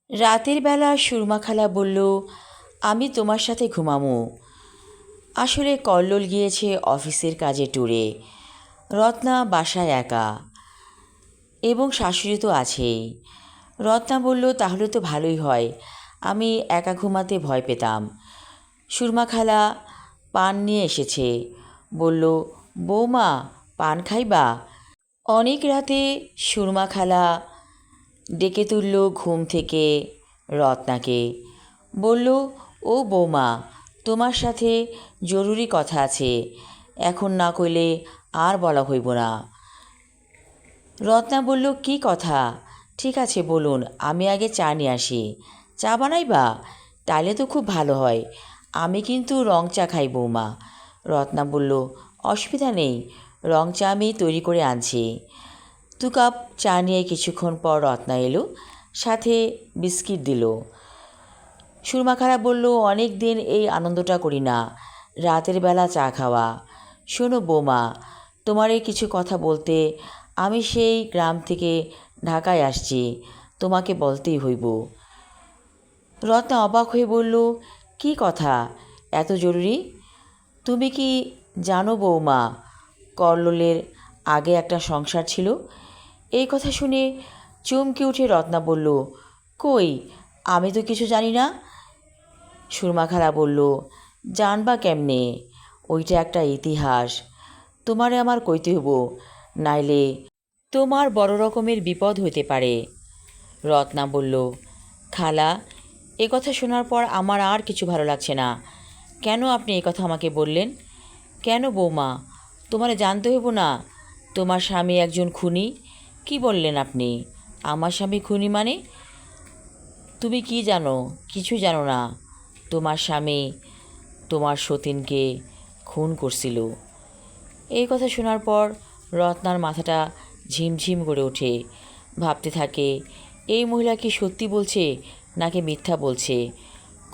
রাতের বেলা সুরমা খালা বলল, আমি তোমার সাথে ঘুমামো। আসলে কল্লোল গিয়েছে অফিসের কাজে ট্যুরে। রত্না বাসায় একা, এবং শাশুড়ি তো আছেই। রত্না বলল, তাহলে তো ভালোই হয়, আমি একা ঘুমাতে ভয় পেতাম। সুরমা খালা পান নিয়ে এসেছে, বলল, বৌমা পান খাইবা? অনেক রাতে সুরমা খালা ডেকে তুলল ঘুম থেকে রত্নাকে। বলল, ও বৌমা, তোমার সাথে জরুরি কথা আছে, এখন না কইলে আর বলা হইব না। রত্না বলল, কি কথা? ঠিক আছে বলুন, আমি আগে চা নিয়ে আসি। চা বানাইবা? তাইলে তো খুব ভালো হয়, আমি কিন্তু রং চা খাই বৌমা। রত্না বলল, অসুবিধা নেই, রং চা আমি তৈরি করে আনছি। 2 কাপ চা নিয়ে কিছুক্ষণ পর রত্না এলো, সাথে বিস্কিট দিল। সুরমা খালা বলল, অনেক দিন এই আনন্দটা করি না, রাতের বেলা চা খাওয়া। শোনো বৌমা, তোমার এই কিছু কথা বলতে, আমি সেই গ্রাম থেকে ঢাকায় আসছি, তোমাকে বলতেই হইব। রত্না অবাক হয়ে বলল, কি কথা, এত জরুরি? তুমি কি জানো বৌমা, কল্লোলের আগে একটা সংসার ছিল? এই কথা শুনে চমকে উঠে রত্না বলল, কই, আমি তো কিছু জানি না। সুরমা খালা বলল, জানবা কেমনে, ওইটা একটা ইতিহাস, তোমারে আমার কইতে হইব, নাইলে তোমার বড় রকমের বিপদ হইতে পারে। রত্না বলল, খালা, এ কথা শোনার পর আমার আর কিছু ভালো লাগছে না। কেন আপনি এ কথা আমাকে বললেন? কেন বৌমা, তোমারে জানতে হইব না তোমার স্বামী একজন খুনি? কি বললেন আপনি? আমার স্বামী খুনি মানে? তুমি কি জানো? কিছু জানো না। তোমার স্বামী তোমার সতীনকে খুন করছিল। এই কথা শোনার পর রত্নার মাথাটা ঝিমঝিম করে ওঠে। ভাবতে থাকে, এই মহিলা কি সত্যি বলছে নাকি মিথ্যা বলছে।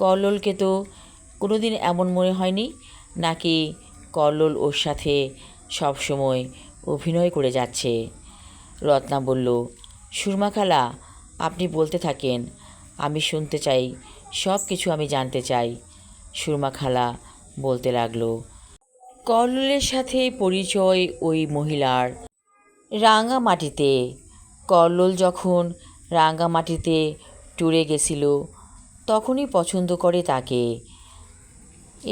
কল্লোলকে তো কোনোদিন এমন মনে হয়নি, নাকি কল্লোল ওর সাথে সবসময় অভিনয় করে যাচ্ছে। রত্না বলল, সুরমা খালা, আপনি বলতে থাকেন, আমি শুনতে চাই, সব কিছু আমি জানতে চাই। সুরমা খালা বলতে লাগলো, কল্লোলের সাথে পরিচয় ওই মহিলার রাঙামাটিতে। কল্লোল যখন রাঙামাটিতে ট্যুরে গেছিল, তখনই পছন্দ করে তাকে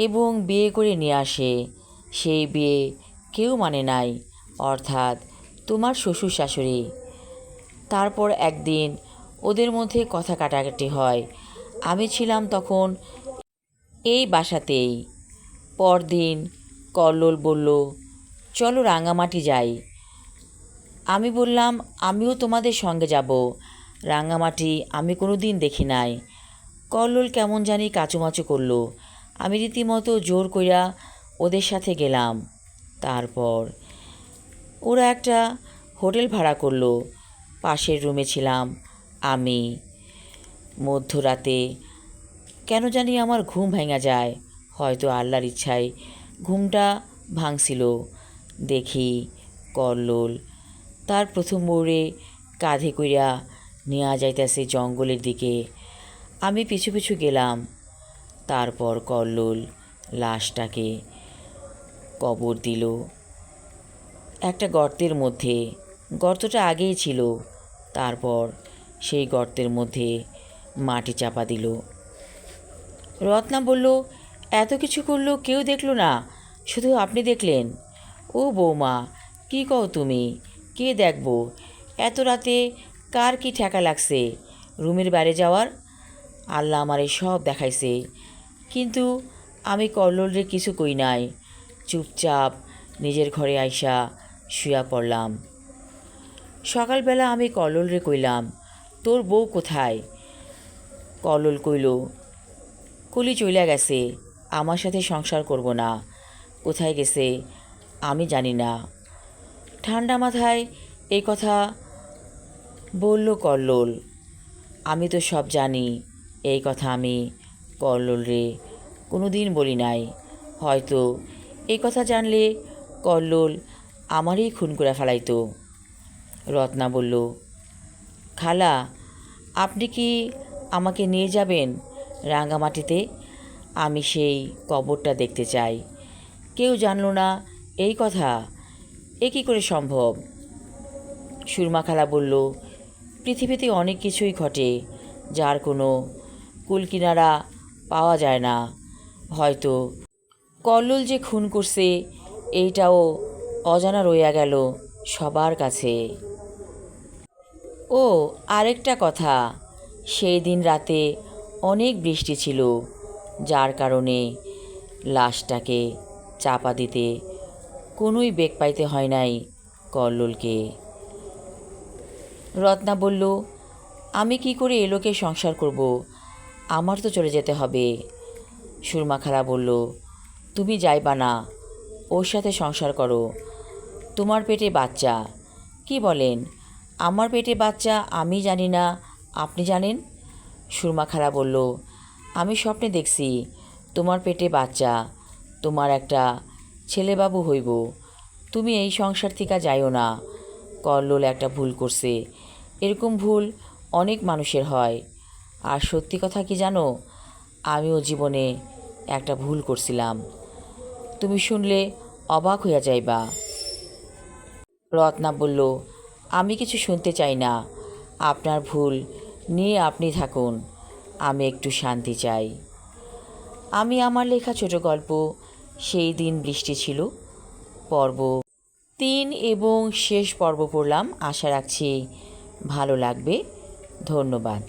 এবং বিয়ে করে নিয়ে আসে। সেই বিয়ে কেউ মানে নাই, অর্থাৎ তোমার শ্বশুর শাশুড়ি। তারপর একদিন ওদের মধ্যে কথা কাটাকাটি হয়। আমি ছিলাম তখন এই বাসাতেই। পরদিন কল্লোল বলল, চলো রাঙামাটি যাই। আমি বললাম, আমিও তোমাদের সঙ্গে যাব। রাঙামাটি আমি কোনো দিন দেখি নাই। কল্লোল কেমন জানি কাচুমাচু করলো। আমি রীতিমতো জোর কইরা ওদের সাথে গেলাম। তারপর ওরা একটা হোটেল ভাড়া করলো। পাশের রুমে ছিলাম আমি। মধ্যরাতে কেন জানি আমার ঘুম ভেঙে যায়, হয়তো আল্লাহর ইচ্ছায় ঘুমটা ভাঙছিল। দেখি কল্লোল তার প্রথম বউরে কাঁধে কইরা নিয়া যাইতেছে জঙ্গলের দিকে। আমি পিছু পিছু গেলাম। তারপর কল্লোল লাশটাকে কবর দিল একটা গর্তের মধ্যে। গর্তটা আগেই ছিল। তারপর সেই গর্তের মধ্যে মাটি চাপা দিল। রত্না বলল, এত কিছু করলো, কেউ দেখলো না, শুধু আপনি দেখলেন? ও বৌমা, কি কও তুমি? কে দেখবো? এত রাতে কার কি ঠেকা লাগছে রুমের বাইরে যাওয়ার? আল্লাহ আমারে সব দেখাইছে, কিন্তু আমি কল্লোলরে কিছু কই নাই। চুপচাপ নিজের ঘরে আইসা শুয়া পড়লাম। সকালবেলা আমি কল্লোলরে কইলাম, তোর বউ কোথায়? কল্লোল কইল, কলি চইলা গেছে, আমার সাথে সংসার করব না। কোথায় গেছে আমি জানি না। ঠান্ডা মাথায় এই কথা বলল কল্লোল। আমি তো সব জানি। এই কথা আমি কল্লোলরে কোনো দিন বলি নাই। হয়তো এই কথা জানলে কল্লোল আমারই খুন করে ফেলাইতো। রত্না বলল, খালা, আপনি কি আমাকে নিয়ে যাবেন রাঙামাটিতে? আমি সেই কবরটা দেখতে চাই। কেউ জানল না এই কথা। এ কী করে সম্ভব? সুরমা খালা বলল, পৃথিবীতে অনেক কিছুই ঘটে যার কোনো কুলকিনারা পাওয়া যায় না। হয়তো কল্লোল যে খুন করছে এইটাও অজানা রইয়া গেল সবার কাছে। ও আরেকটা কথা, সেই দিন রাতে অনেক বৃষ্টি ছিল, যার কারণে লাশটাকে চাপা দিতে কোনোই বেগ পাইতে হয় নাই কল্লোলকে। রত্না বলল, আমি কি করে এ লোকে সংসার করব? আমার তো চলে যেতে হবে। সুরমা খালা বলল, তুমি যাইবা না, ওর সাথে সংসার করো। তোমার পেটে বাচ্চা। কি বলেন? আমার পেটে বাচ্চা আমি জানি না, আপনি জানেন? সুরমা খালা বলল, আমি স্বপ্নে দেখছি তোমার পেটে বাচ্চা, তোমার একটা ছেলেবাবু হইব। তুমি এই সংসার থেকে যাইও না। কল্লোল একটা ভুল করছে। এরকম ভুল অনেক মানুষের হয়। আর সত্যি কথা কি জানো, আমিও জীবনে একটা ভুল করছিলাম। তুমি শুনলে অবাক হইয়া যাইবা। রত্না বলল, আমি কিছু শুনতে চাই না। আপনার ভুল নিয়ে আপনি থাকুন, আমি একটু শান্তি চাই। আমি আমার লেখা ছোট গল্প সেই দিন বৃষ্টি ছিল পর্ব 3 এবং শেষ পর্ব পড়লাম। আশা রাখছি ভালো লাগবে। ধন্যবাদ।